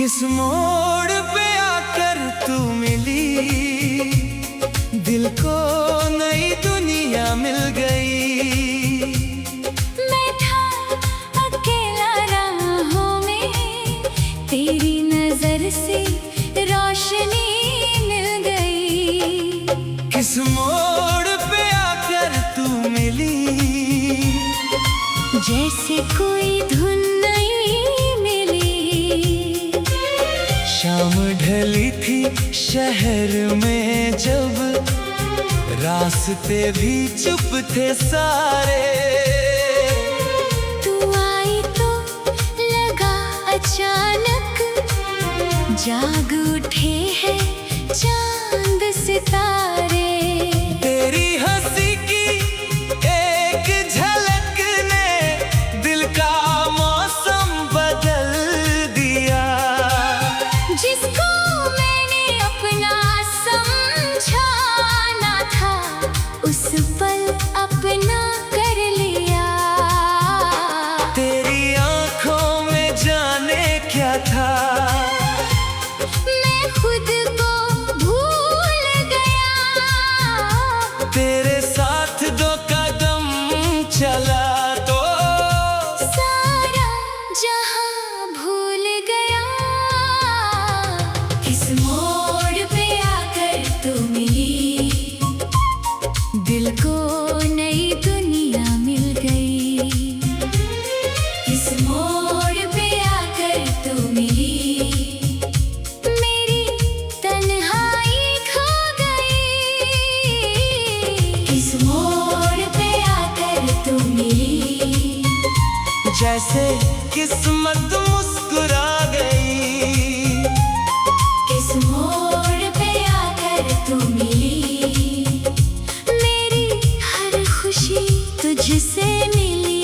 किस मोड़ पे आकर तू मिली, दिल को नई दुनिया मिल गई। मैं था अकेला राहों में, तेरी नजर से रोशनी मिल गई। किस मोड़ पे आकर तू मिली, जैसे कोई धुन नहीं मिली। शाम ढली थी शहर में जब, रास्ते भी चुप थे सारे। तू आई तो लगा अचानक, जाग उठे हैं चांद सितारे। तेरी हंसी की एक झलक ने दिल का मौसम बदल दिया। जिसको मैंने अपना समझा ना था, उस पल अपना कर लिया। तेरी आंखों में जाने क्या था, मैं खुद को भूल गया। तेरे साथ दो कदम चला तो सारा जहां भूल गया। किस मोड़ पे आकर तू मिली, दिल को नई दुनिया मिल गई। किस मोड़ पे आकर तू मिली, मेरी तन्हाई खो गई। किस मोड़ पे आकर तू मिली, जैसे किस्मत मुस्कुरा गई। किस मोड़ पे आकर तू मिली, मेरी हर खुशी तुझसे मिली।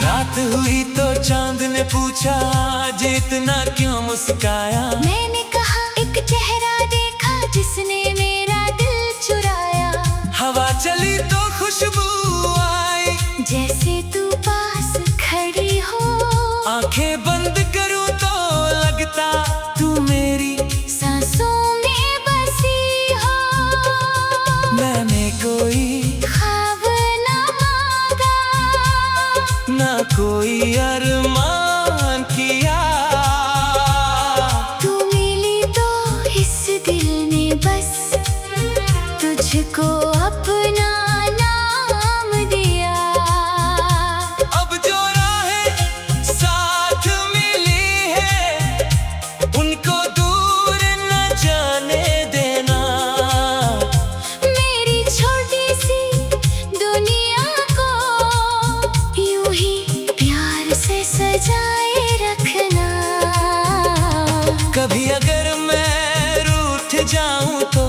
रात हुई तो चांद ने पूछा, आज इतना क्यों मुस्काया। मैंने कहा एक चेहरा देखा जिसने मेरा दिल चुराया। हवा चली तो खुशबू आई, जैसे तू पास खड़ी हो, आंखें बंद करूं तो लगता तू मेरी सांसों में बसी हो। मैंने कोई ख्वाब ना मांगा, ना कोई अरमान किया। तू मिली तो इस दिल ने बस तुझको अपना नाम दिया। अब जो राहें साथ मिली है, उनको दूर न जाने देना। मेरी छोटी सी दुनिया को यूं ही प्यार से सजाए रखना। कभी अगर मैं रूठ जाऊं तो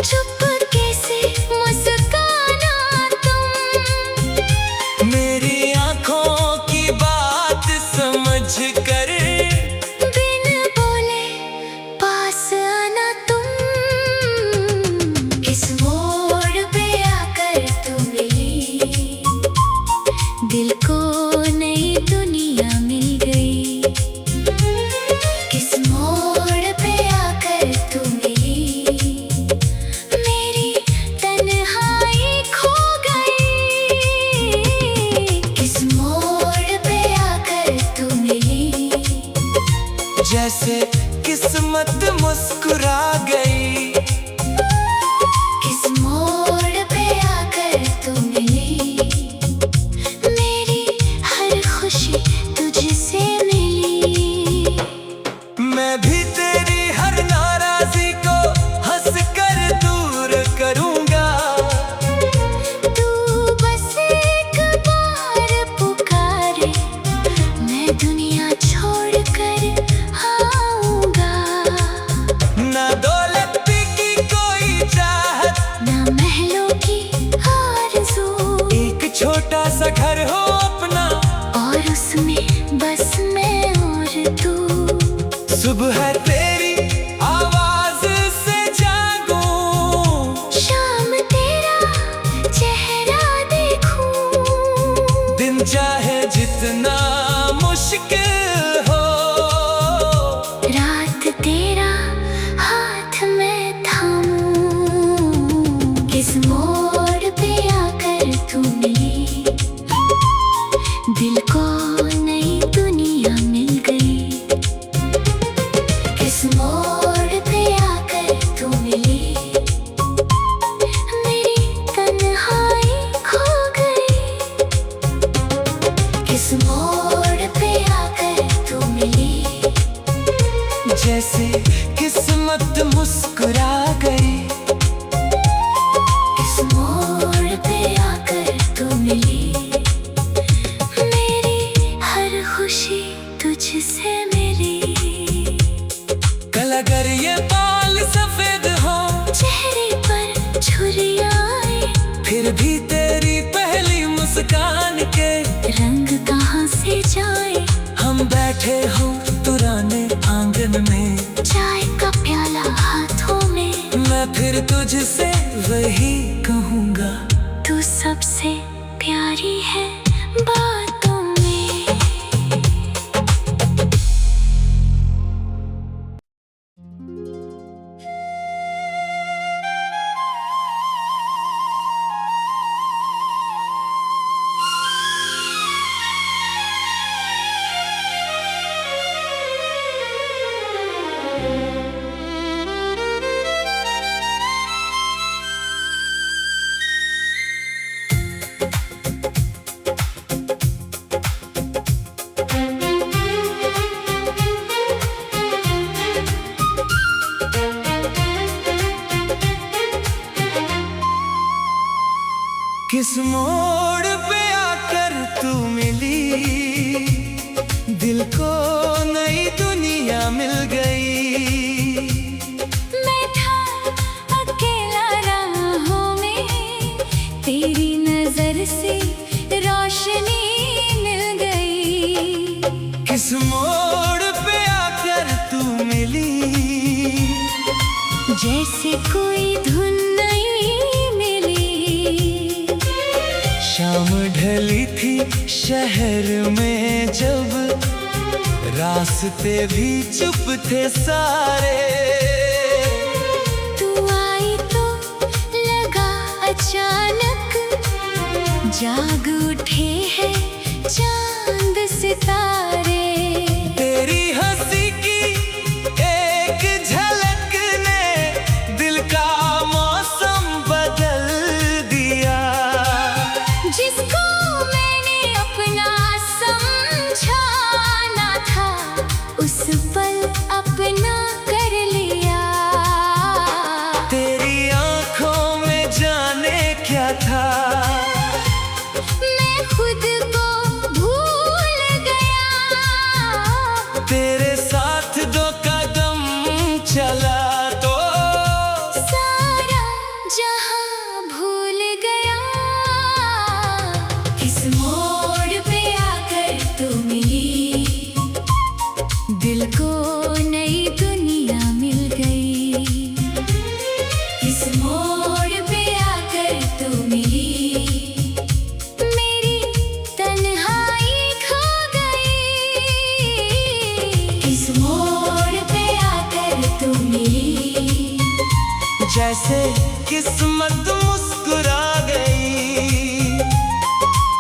चुपके से मुस्काना तुम, मेरी आंखों की बात समझ कर। बिन बोले पास आना तुम। किस मोड़ पे आकर तू मिली, दिल को नई दुनिया मिल गई। किस मोड़ पे आकर तू मिली, मेरी तन्हाई खो गई। किस मोड़ पे आकर तू मिली, जैसे किस्मत मुस्कुरा गई। किस मोड़ पे आकर तू मिली, मेरी हर खुशी तुझसे मिली। मैं भी तेरी हर नाराजी को हंस कर दूर करूंगा। तू बस एक बार पुकारे, मैं दुनिया छोड़ कर आऊंगा। ना दौलत की कोई चाहत, ना महलों की आरज़ू, एक छोटा सा घर हो अपना, और उसमें बस मैं और तू। सुबह तेरी आवाज से नई दुनिया मिल गई। किस मोड़ पे आकर तू मिली, मेरी तन्हाई खो गई। किस मोड़ पे आकर तू मिली, जैसे किस्मत मुस्कुरा गई। किस मोड़ पे आकर तू मिली, मेरी हर खुशी तुझसे मिली। कल अगर ये बाल सफेद हो, चेहरे पर छुरियाएं, फिर भी तेरी पहली मुस्कान के रंग कहाँ से जाए। हम बैठे हो पुराने आंगन में, चाय का प्याला हाथों में, मैं फिर तुझसे वही कहूँगा। तू सबसे प्यारी है बातों में। किस मोड़ पे आकर तू मिली, दिल को नई दुनिया मिल गई। मैं था अकेला राहों में, तेरी नजर से रोशनी मिल गई। किस मोड़ पे आकर तू मिली, जैसे कोई धुन नई मिली। शाम ढली थी शहर में जब, रास्ते भी चुप थे सारे। तू आई तो लगा अचानक, जाग उठे हैं चांद सितारे। तेरी हंसी की एक झलक ने दिल का मौसम बदल दिया। जिसको मैंने अपना समझा ना था, उस पल अपना कर लिया। तेरी आंखों में जाने क्या था, मैं खुद को भूल गया। तेरे साथ दो कदम चला तो सारा जहां भूल गया। किस मोड़ पे आकर तू मिली, दिल को नई दुनिया मिल गई। किस मोड़ पे आकर तू मिली, मेरी तन्हाई खो गई। किस मोड़ पे आकर तू मिली, जैसे किस्मत मुस्कुरा गई।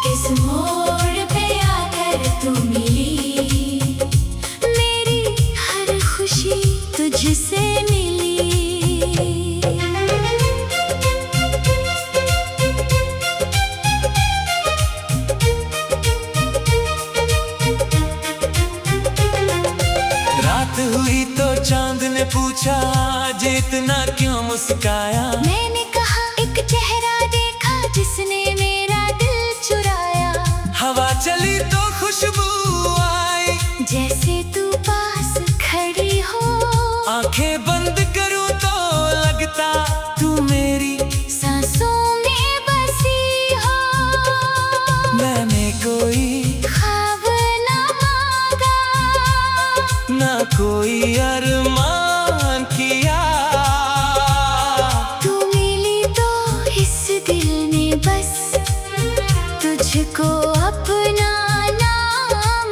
किस मोड़ पे आकर तू मिली, मेरी हर खुशी तुझसे मिली। रात हुई तो चांद ने पूछा, आज इतना क्यों मुस्काया। मैंने कहा एक चेहरा देखा जिसने मेरा दिल चुराया। हवा चली तो खुशबू आई, जैसे तू पास खड़ी हो, आंखें बंद करूं तो लगता तू मेरी सांसों में बसी हो। मैंने कोई ख्वाब ना मांगा, ना कोई अरमान किया। तू मिली तो इस दिल ने बस तुझको अपना नाम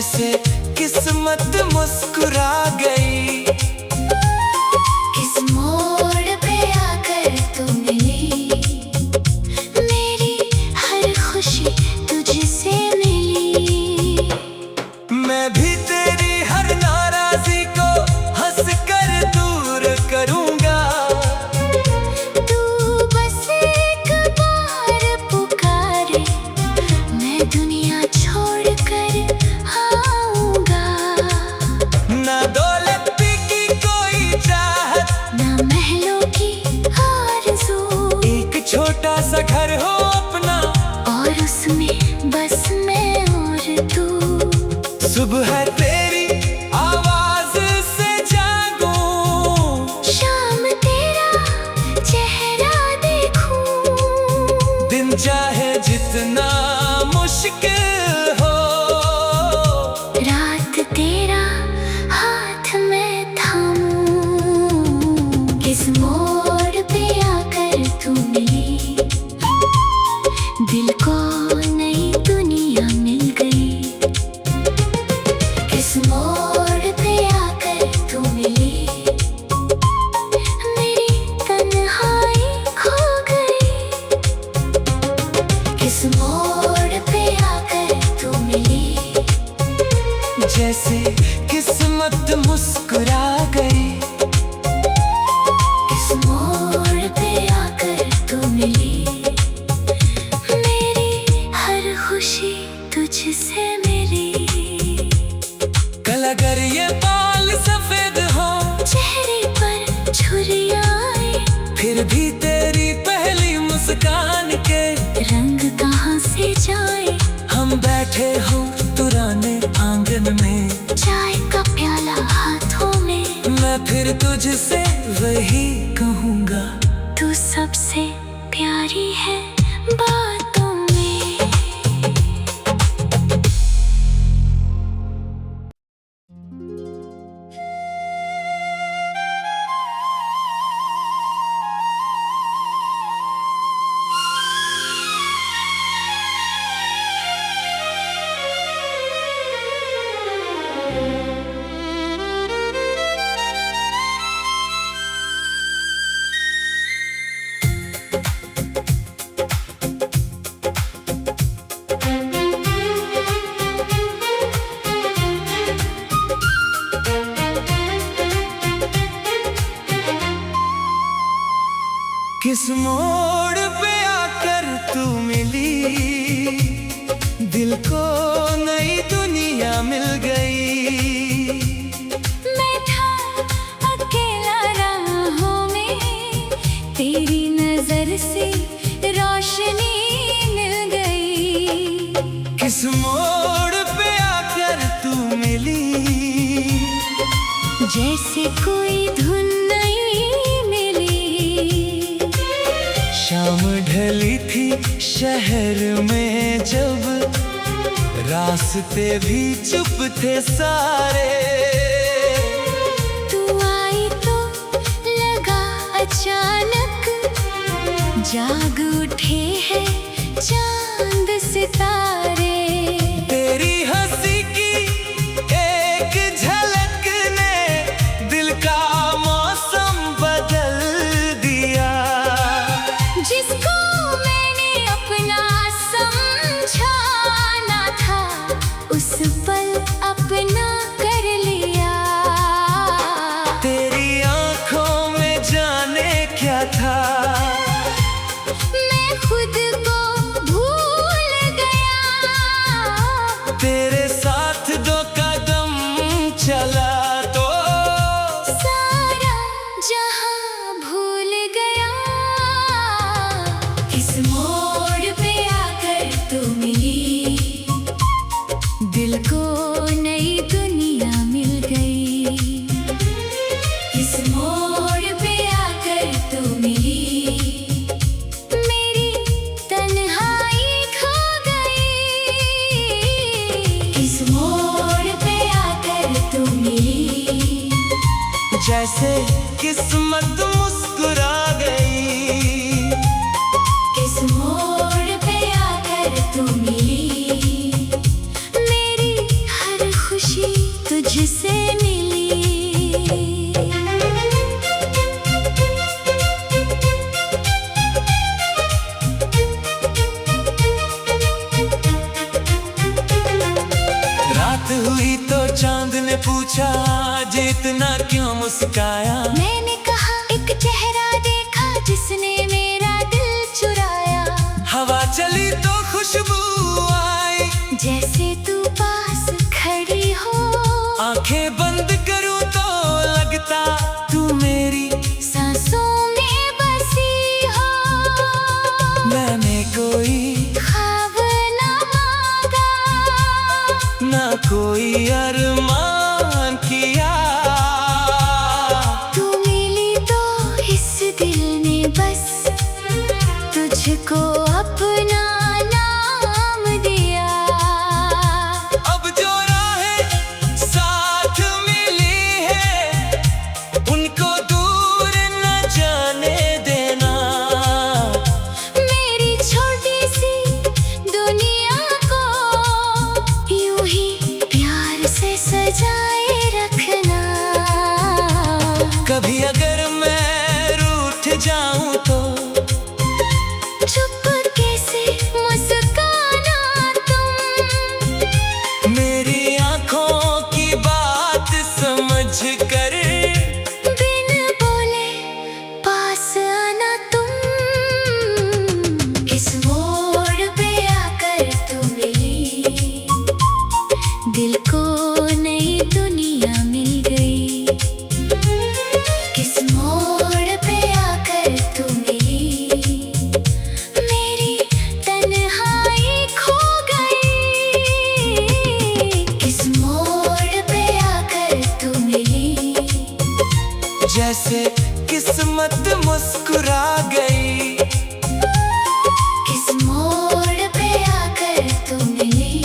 जैसे किस्मत मुस्कुरा गई। किस मोड़ पे आकर तू मिली, मेरी हर खुशी तुझसे मिली। मैं भी तेरी हर नाराजी को हंस कर दूर करूंगा। तू बस एक बार पुकारे, मैं दुनिया छोड़ कर आऊंगा। ना दौलत की कोई चाहत, ना महलों की आरज़ू, एक छोटा सा घर हो अपना, और उसमें बस मैं और तू। सुबह तेरी आवाज से जागूं, शाम तेरा चेहरा देखूं, दिन चाहे जितना मुश्किल हो, रात तेरा हाथ मैं थामूं। किस मोड़ पे आकर तू मिली, दिल को नई दुनिया मिल गई। किस मोड़ पे आकर तू मिली, मेरी तन्हाई खो गई। किस मोड़ पे आकर तू मिली, जैसे किस्मत मुस्कुरा गई। किस मोड़ पे आकर तू मिली, मेरी हर खुशी तुझसे मिली। कल अगर ये बाल सफेद हो, चेहरे पर छुरियां, फिर भी तेरी पहली मुस्कान के रंग कहाँ से जाए। हम बैठे हो पुराने आंगन में, चाय का प्याला हाथों में, मैं फिर तुझसे वही कहूँगा। तू सबसे प्यारी है बातों में। किस मोड़ पे आकर तू मिली, दिल को नई दुनिया मिल गई। मैं था अकेला राहों में, तेरी नजर से रोशनी मिल गई। किस मोड़ पे आकर तू मिली, जैसे कोई धुन नहीं मिली। शाम ढली थी शहर में जब, रास्ते भी चुप थे सारे। तू आई तो लगा अचानक, जाग उठे हैं चांद सितारे। तेरी हंसी की एक झलक ने दिल का मौसम बदल दिया। जिसको मैंने अपना समझा ना था, उस पल अपना कर लिया। तेरी आंखों में जाने क्या था, मैं खुद को भूल गया। तेरे साथ दो कदम चला तो सारा जहां भूल गया। किस मोड़ पे आकर तू मिली, दिल को नई दुनिया मिल गई। किस मोड़ पे आकर तू मिली, मेरी तन्हाई खो गई। किस मोड़ पे आकर तू मिली, जैसे किस्मत मुस्कुरा गई। किस मोड़ पे आकर तू मिली, मेरी हर पूछा आज इतना क्यों मुस्काया। मैंने कहा एक चेहरा देखा जिसने मेरा दिल चुराया। हवा चली तो खुशबू आई, जैसे तू पास खड़ी हो। आंखें बंद करूं तो लगता तू मेरी सांसों में बसी हो। मैंने कोई ख्वाब ना मांगा, ना कोई अरमान किया। तू मिली तो इस दिल ने बस तुझको अपना नाम दिया। अब जो राहें साथ मिली है उनको दूर न जाने देना। मेरी छोटी सी दुनिया को यूं ही प्यार से सजाए रखना। कभी अगर मैं रूठ जाऊं तो चुपके से मुस्काना तुम। मेरी आंखों की बात समझ कर बिन बोले पास आना तुम। किस मोड़ पे आकर तू मिली, दिल को नई दुनिया मिल गई। किस मोड़ पे आकर तू मिली, मेरी तन्हाई खो गई। किस मोड़ पे आकर तू मिली, जैसे किस्मत मुस्कुरा गई। किस मोड़ पे आकर तू मिली,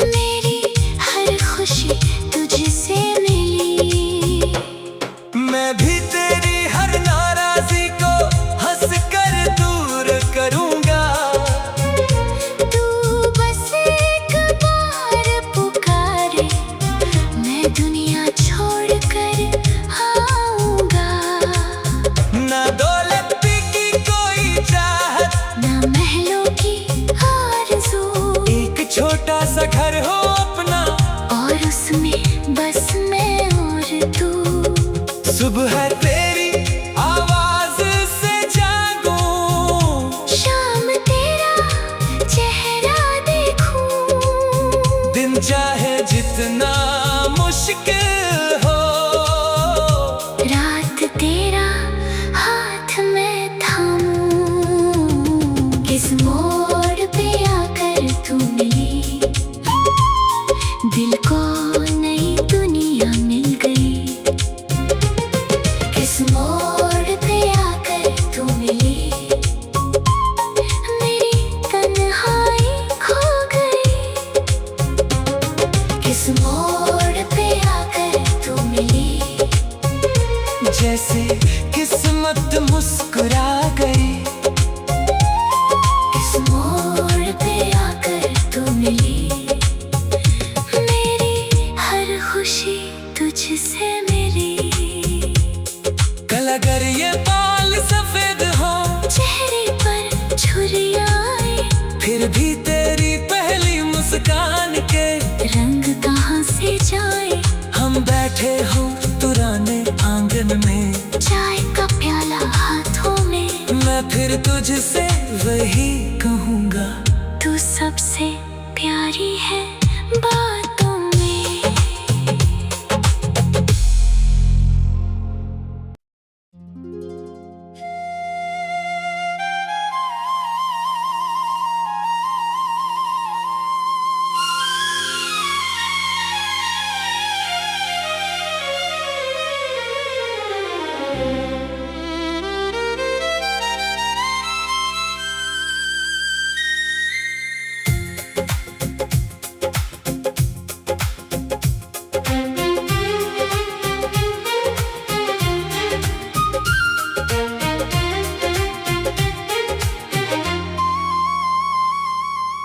मेरी हर खुशी तुझसे मिली। मैं भी तेरी हर नाराजी को हंस कर दूर करूंगा। तू बस एक बार पुकारे, मैं दुनिया छोड़ कर आऊंगा। ना दौलत की कोई चाहत, ना महलों की आरज़ू, एक छोटा सा घर हो अपना और उसमें बस मैं और तू। सुबह तेरी आवाज से जागूं, शाम तेरा चेहरा देखूं। दिन चाहे जितना मुश्किल हो, रात तेरा हाथ मैं थामूं। किस मोड़ पे आकर तू मिली, दिल को नई दुनिया मिल गई। किस मोड़ पे आकर तू मिली, मेरी तन्हाई खो गई। किस मोड़ पे आकर तू मिली, जैसे किस्मत मुस्कुरा गई। किस मोड़ पे आकर तू मिली, मेरी हर खुशी तुझसे मिली। कल अगर ये बाल सफेद हो, चेहरे पर छुरियाए, फिर भी तेरी पहली मुस्कान के रंग कहाँ से जाए। हम बैठे हो पुराने आंगन में, चाय का प्याला हाथों में, मैं फिर तुझसे वही कहूँगा। तू सबसे प्यारी है बातों में।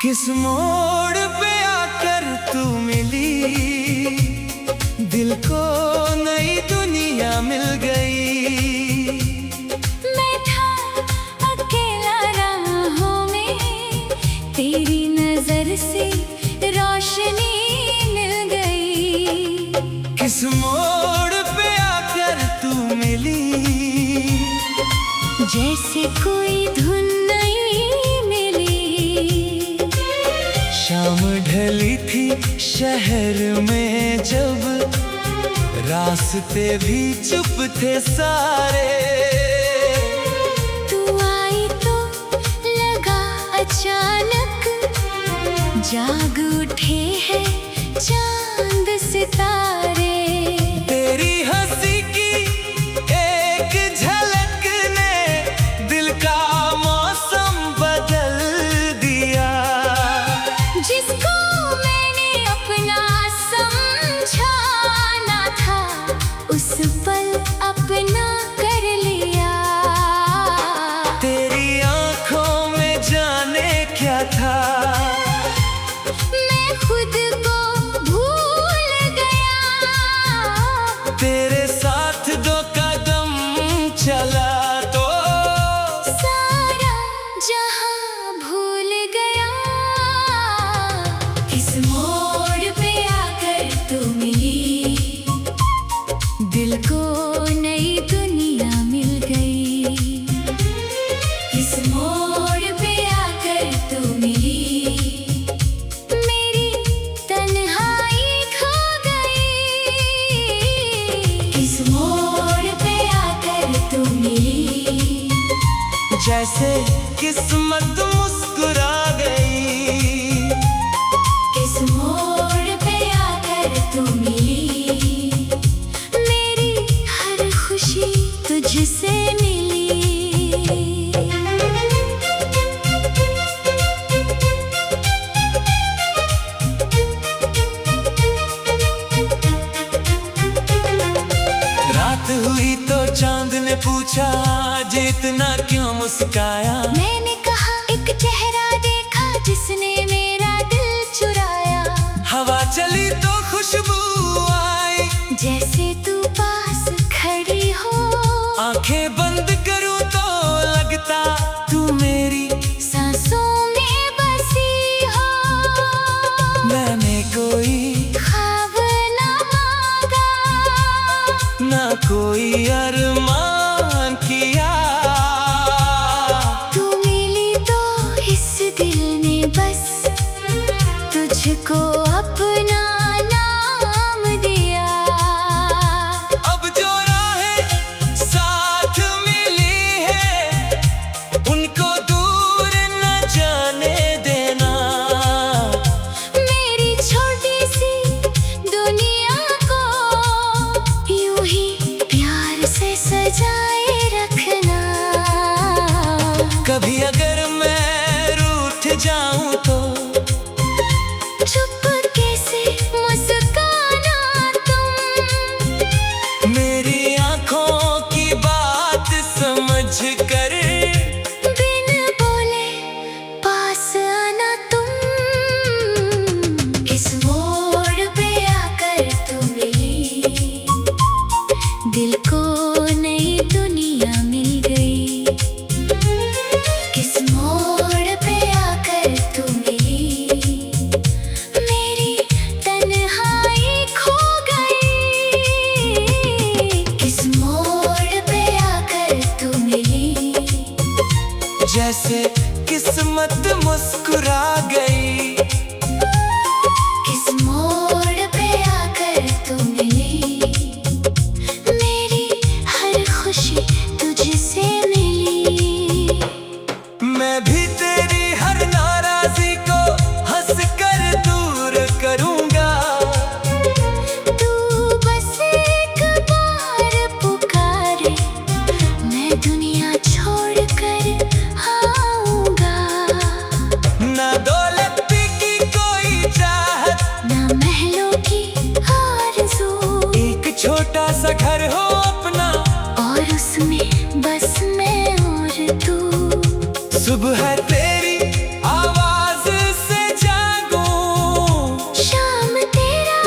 किस मोड़ पे आकर तू मिली, दिल को नई दुनिया मिल गई। मैं था अकेला राहों में, तेरी नजर से रोशनी मिल गई। जैसे कोई धुन नई मिली। शाम ढली थी शहर में जब, रास्ते भी चुप थे सारे। तू आई तो लगा अचानक, जाग उठे हैं चांद सितारे। तेरी हंसी की एक झलक ने दिल का मौसम बदल दिया। जिसको मैंने अपना समझा ना था, उस पल अपना कर लिया। तेरी आंखों में जाने क्या था, मैं खुद को भूल गया। तेरे साथ दो कदम चला तो सारा जहां भूल गया। इस मोड़ पे आकर तू मिली, दिल को नई दुनिया मिल गई। इस मोड़ पे आकर तू मिली, मेरी तन्हाई खो गई। इस मोड़ पे आकर तू मिली, जैसे किस्मत मुस्कुरा गई। इस मोड़ पे आकर तू मिली, मेरी हर खुशी तुझसे मिली। रात हुई तो चांद ने पूछा, आज इतना क्यों मुस्काया। मैंने कहा एक चेहरा देखा जिसने मेरा दिल चुराया। हवा चली तो खुशबू आई, जैसे तू पास खड़ी हो। आंखें बंद करूं तो लगता तू मेरी सांसों में बसी हो। मैंने कोई ख्वाब ना मांगा, ना कोई अरमान किया। तू मिली तो इस दिल ने बस तुझको अपना नाम दिया। अब जो राहें साथ मिली है, उनको दूर न जाने देना। मेरी छोटी सी दुनिया को यूं ही प्यार से सजाए रखना। कभी अगर मैं रूठ जाऊं तो चुपके से मुस्काना तुम। मेरी आंखों की बात समझ कर बिन बोले पास आना तुम। इस मोड़ पे आकर तू मिली, दिल को नई दुनिया मिल गई। इस मोड़ पे आकर तू मिली, मेरी तन्हाई खो गई। इस मोड़ पे आकर तू मिली, जैसे किस्मत मुस्कुरा गई। इस मोड़ पे आकर तू मिली, मेरी हर खुशी तुझसे मिली। मैं भी तेरी हर नाराजी को हंस कर दूर करूंगा। तू बस एक बार पुकारे, मैं दुनिया छोड़ कर आऊंगा। ना दौलत की कोई चाहत, ना महलों की आरज़ू, एक छोटा सा घर हो अपना, और उसमें बस मैं और तू। सुबह तेरी आवाज से जागूं, शाम तेरा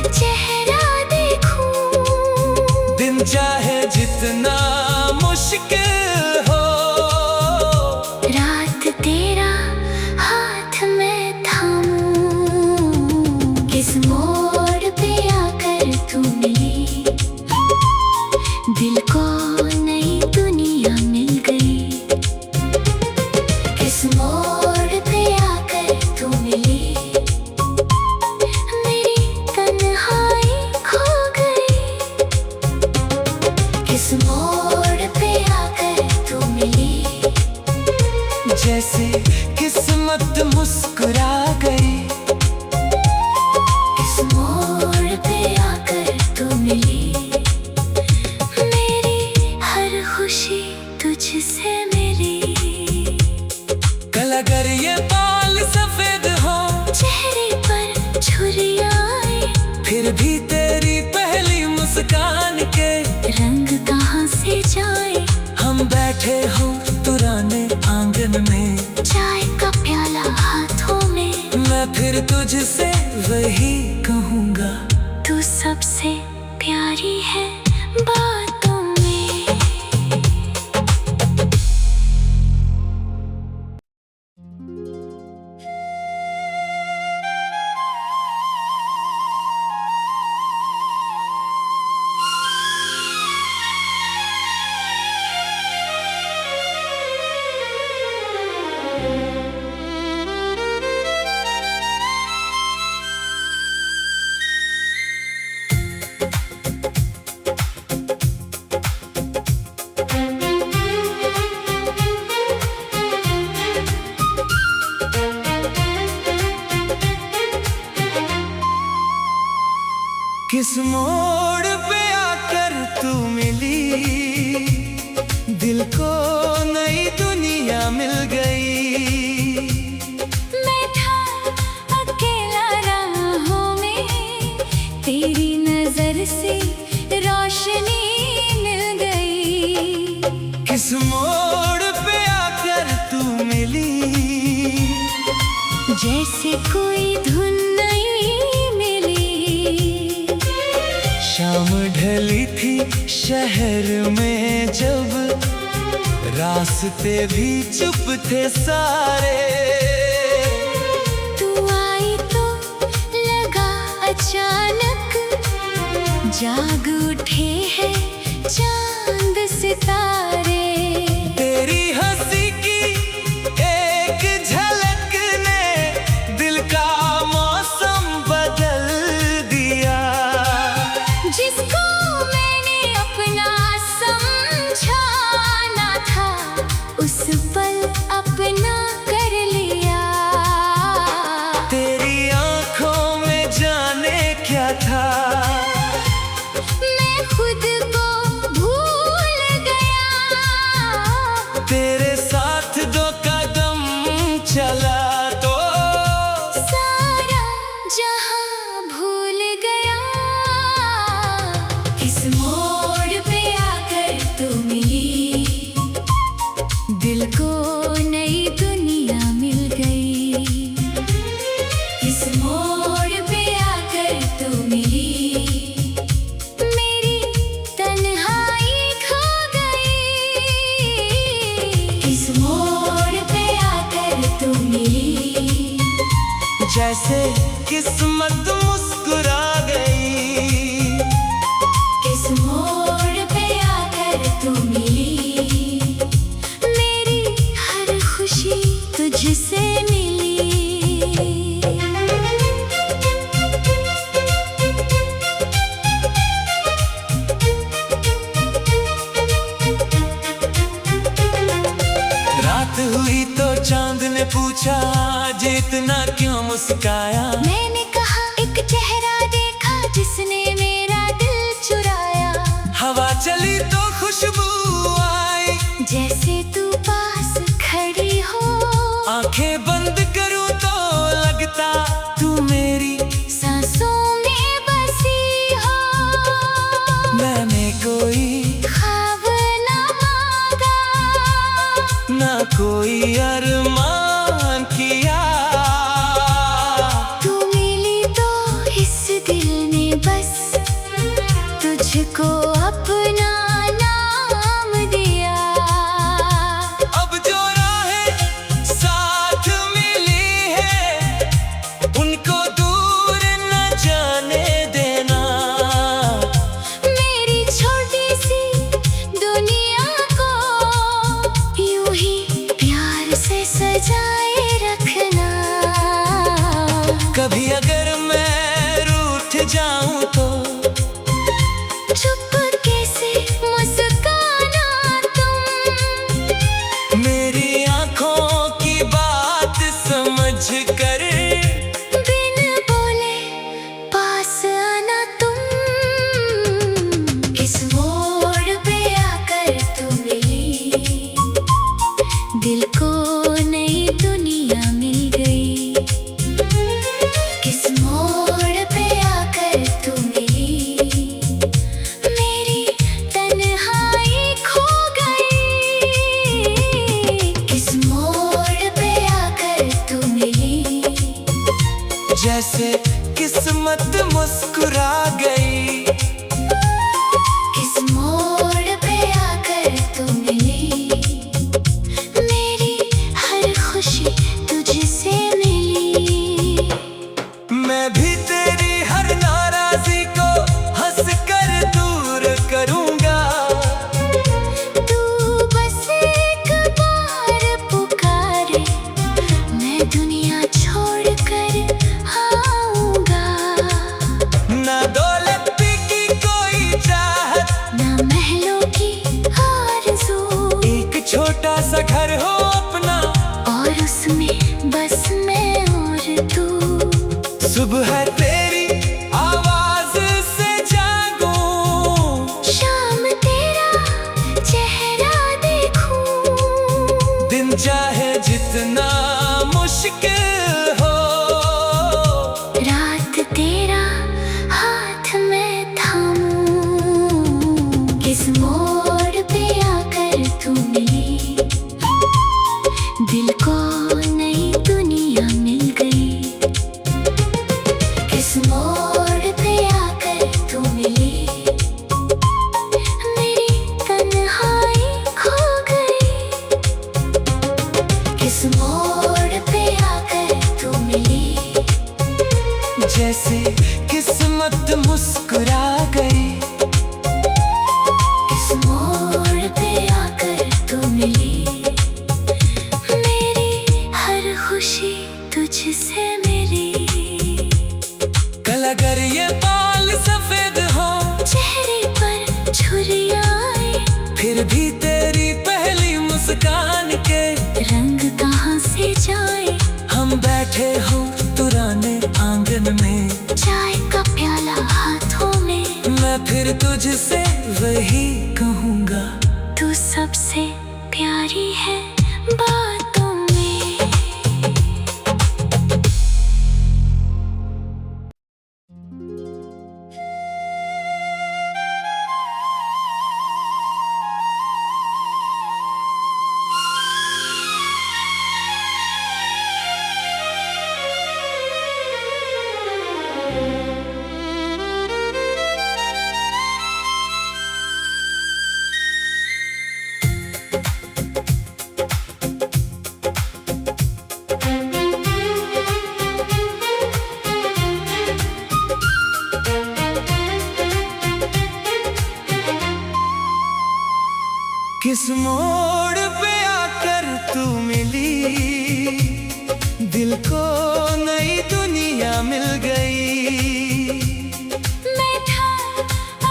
चेहरा देखूं। दिन चाहे जितना मुश्किल हो, रात तेरा हाथ में थामूं। इस मोड़ पे आकर तू मिली, दिल को नई दुनिया मिल गई। जैसे किस्मत मुस्कुरा गई। इस मोड़ पे आकर तू मिली, मेरी हर खुशी तुझसे मिली। कल अगर ये बाल सफेद हो, चेहरे पर छुरियां आए, फिर भी तेरी पहली मुस्कान के रंग कहाँ से जाए। हम बैठे हो पुराने आंगन में, चाय का प्याला हाथों में, मैं फिर तुझसे वही कहूँगा, तू सबसे प्यारी है बातों में। किस मोड़ पे आकर तू मिली, दिल को नई दुनिया मिल गई। मैं था अकेला राहों में, तेरी नजर से रोशनी मिल गई। किस मोड़ पे आकर तू मिली, जैसे कोई धुन नई मिली। शाम ढली थी शहर में जब, रास्ते भी चुप थे सारे। तू आई तो लगा अचानक, जाग उठे हैं चांद सितारे। तेरी हंसी की एक झलक ने दिल का मौसम बदल दिया। जिसको मैंने अपना समझा ना था, उस पल अपना कर लिया। तेरी आंखों में जाने क्या था, मैं खुद को भूल गया। तेरे साथ दो कदम चला तो सारा जहां भूल गया। इस मोड़ पे आकर तू मिली, दिल को नई दुनिया मिल गई। इस मोड़ पे आकर तू मिली, मेरी तन्हाई खो गई। इस मोड़ पे आकर तू मिली, जैसे किस्मत मुस्कुरा गई। इस मोड़ पे आकर तू मिली, मेरी हर खुशी तुझसे मिली। रात हुई तो चांद ने पूछा, आज इतना क्यों मुस्काया। मैंने कहा एक चेहरा देखा जिसने मेरा दिल चुराया। हवा चली तो खुशबू आई, जैसे तू पास खड़ी हो, आंखें बंद करूं तो लगता तू मेरी सांसों में बसी हो। मैंने कोई ख्वाब ना मांगा, ना कोई अरमान किया। तू मिली तो इस दिल ने बस तुझको अपना नाम दिया। अब जो राहें साथ मिली है, उनको दूर न जाने देना। मेरी छोटी सी दुनिया को यूं ही प्यार से दिल को नई दुनिया मिल गई। किस मोड़ पे आकर तू मिली, मेरी तन्हाई खो गई। किस मोड़ पे आकर तू मिली, जैसे किस्मत मुस्कुरा गई। किस मोड़ पे आकर तू मिली, मेरी हर खुशी तुझसे मिली। मैं भी तेरी हर नाराजी को हंस कर दूर करूंगा। तू बस एक बार पुकारे, मैं दुनिया छोड़ कर आऊंगा। ना दौलत की कोई चाहत, ना महलों की आरज़ू, एक छोटा सा घर हो अपना, और उसमें बस मैं और तू। सुबह तेरी आवाज से जागूं, शाम तेरा चेहरा देखूं, दिन चाहे जितना मुश्किल हो, रात तेरा हाथ मैं थामूं। किस मोड़ पे आकर तू मिली, दिल को नई दुनिया मिल गई। किस मोड़ पे आकर तू मिली, मेरी तन्हाई खो गई। किस मोड़ पे आकर तू मिली, जैसे किस्मत मुस्कुरा गई। किस मोड़ पे आकर तू मिली, मेरी हर खुशी तुझसे मिली। कल अगर ये बाल सफेद हो, चेहरे पर छुरियाएं, फिर भी तेरी पहली मुस्कान के रंग कहाँ से जाए। हम बैठे हो पुराने आंगन में, चाय का प्याला हाथों में, मैं फिर तुझसे वही कहूँगा। तू सबसे प्यारी है बातों में। किस मोड़ पे आकर तू मिली, दिल को नई दुनिया मिल गई। मैं था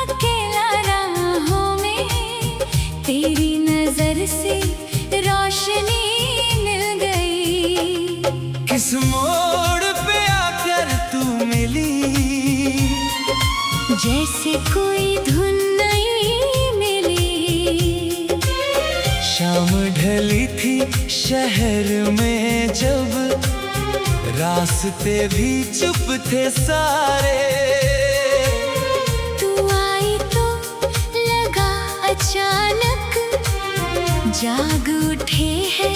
अकेला राहों में, तेरी नजर से रोशनी मिल गई। किस मोड़ पे आकर तू मिली, जैसे कोई धुन नई मिली। शाम ढली थी शहर में जब, रास्ते भी चुप थे सारे। तू आई तो लगा अचानक, जाग उठे हैं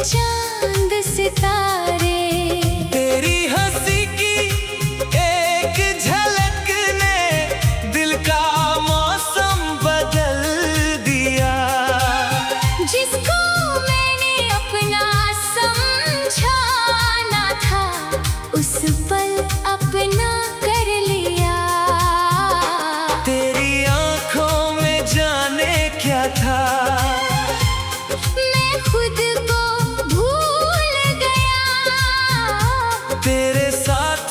चांद सितारे। तेरी हंसी की एक झलक ने दिल का मौसम बदल दिया। जिसको मैंने अपना समझा ना था, उस पल अपना कर लिया। तेरी आंखों में जाने क्या था, मैं खुद को भूल गया। तेरे साथ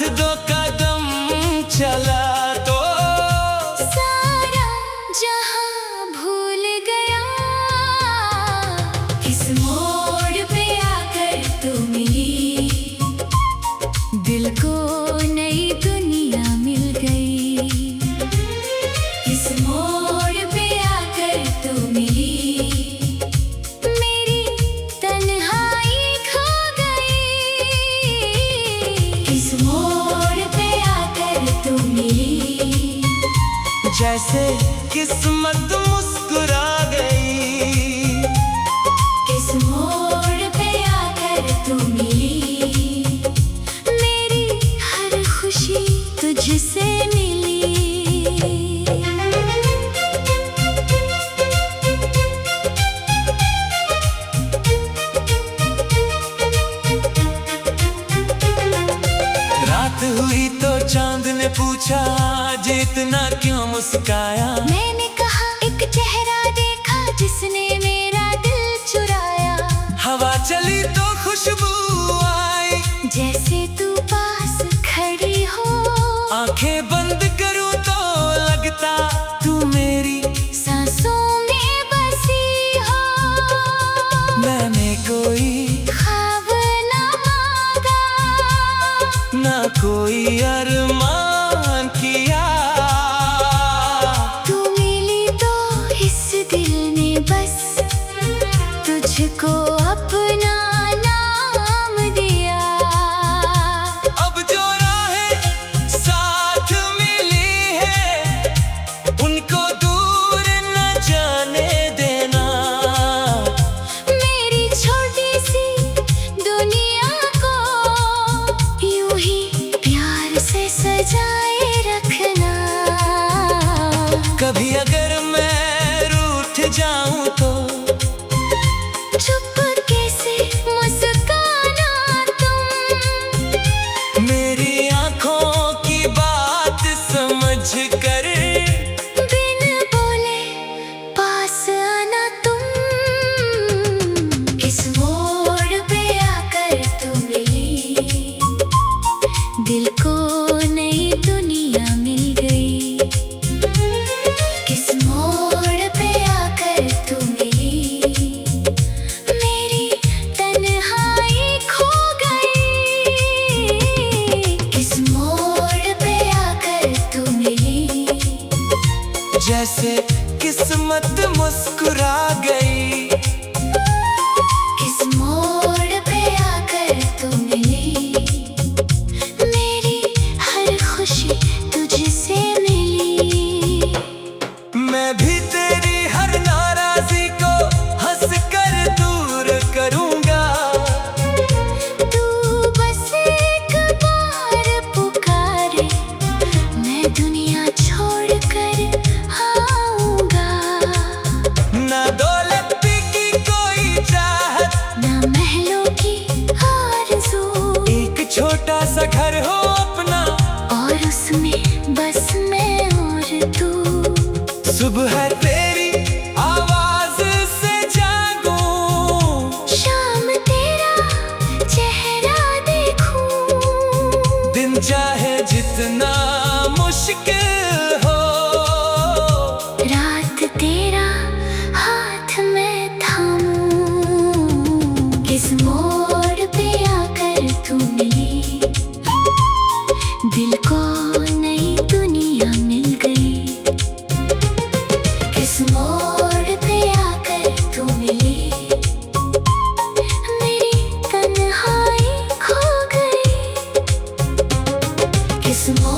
जैसे किस्मत मुस्कुरा गई। किस मोड़ पे आकर तू मिली, मेरी हर खुशी तुझसे मिली। रात हुई तो चांद ने पूछा, आज इतना क्यों मुस्काया। मैंने कहा एक चेहरा देखा जिसने मेरा दिल चुराया। हवा चली तो खुशबू आई, जैसे तू पास खड़ी हो। आंखें बंद करूं तो लगता तू मेरी सांसों में बसी हो। मैंने कोई ख्वाब ना मांगा, ना कोई अरमान किया। तू मिली तो इस दिल ने बस तुझको अपना नाम दिया। अब जो राहें साथ मिली है, उनको दूर न जाने देना। मेरी छोटी सी दुनिया को यूं ही प्यार से सजाए रखना। कभी अगर मैं रूठ जाऊं तो चुपके से मुस्काना तुम। मेरी आंखों की बात समझ कर बिन बोले पास आना तुम। किस मोड़ पे आकर तू मिली, दिल को नई दुनिया मिल गई। किस मोड़ पे आकर तू मिली, मेरी तन्हाई खो गई। किस मोड़ पे आकर तू मिली, जैसे किस्मत मुस्कुरा गई। किस मोड़ पे आकर तू मिली, मेरी हर खुशी तुझसे मिली। मैं भी तेरी हर नाराजी को हंस कर दूर करूंगा। तू बस एक बार पुकारे, मैं दुनिया छोड़ कर आऊंगा। ना दौलत की कोई चाहत, ना महलों की आरज़ू, एक छोटा सा घर हो अपना, और उसमें बस मैं और तू। सुबह तेरी आवाज से जागूं, शाम तेरा चेहरा देखूं। दिन चाहे जितना मुश्किल हो, रात तेरा हाथ मैं थामूं। किस मोड़ पे आकर तू मिली, दिल को नई दुनिया मिल गई। किस मोड़ पे आकर तू मिली, मेरी तन्हाई खो गई। किस मोड़